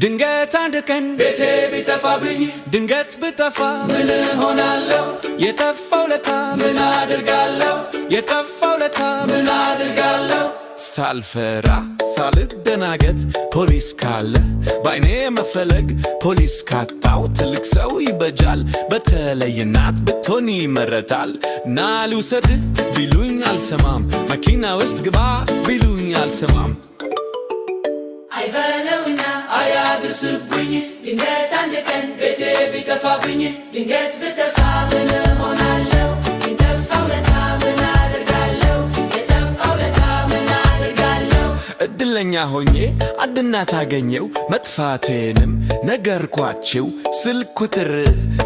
ድንገት አንድ ቀን ቤቴ ቢጠፋብኝ ድንገት ብጠፋ ምን ሆናለሁ የጠፋው ለታ ምን አደርጋለሁ የጠፋው ለታ ምን አደርጋለሁ ሳልፈራ ሳልደናገጥ ፖሊስ ካለ ባይኔ መፈለግ ፖሊስ ካጣው ትልቅ ሰው ይበጃል በተለይ እናት ብትሆን ይመረጣል ና ልውሰድ ቢሉኝ አልሰማም መኪና ውስጥ ግባ ቢሉኝ አልሰማም አይበለውና አያድርስብኝ ድንገት አንድ ቀን ቤቴ ቢጠፋብኝ ድንገት ብጠፋ ምን ሆናለሁ የጠፋው ለታ ምን አደርጋለሁ የጠፋው ለታ ምን አደርጋለሁ እድለኛ ሆኜ አንድ እናት አገኘው መጥፋቴንም ነገርኳቸው ስልክ ቁጥር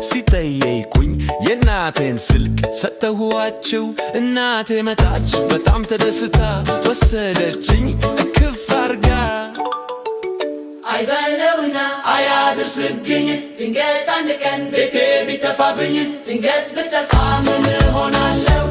ሲጠየቁኝ የእናቴን ስልክ ሰጠኋቸው እናቴ መጣች በጣም ተደስታ ወሰደችኝ እቅፍ አርጋ አይበለውና አያድርስብኝ ድንገት አንድ ቀን ቤቴ ቢጠፋብኝ ድንገት ብጠፋ ምን ሆናለሁ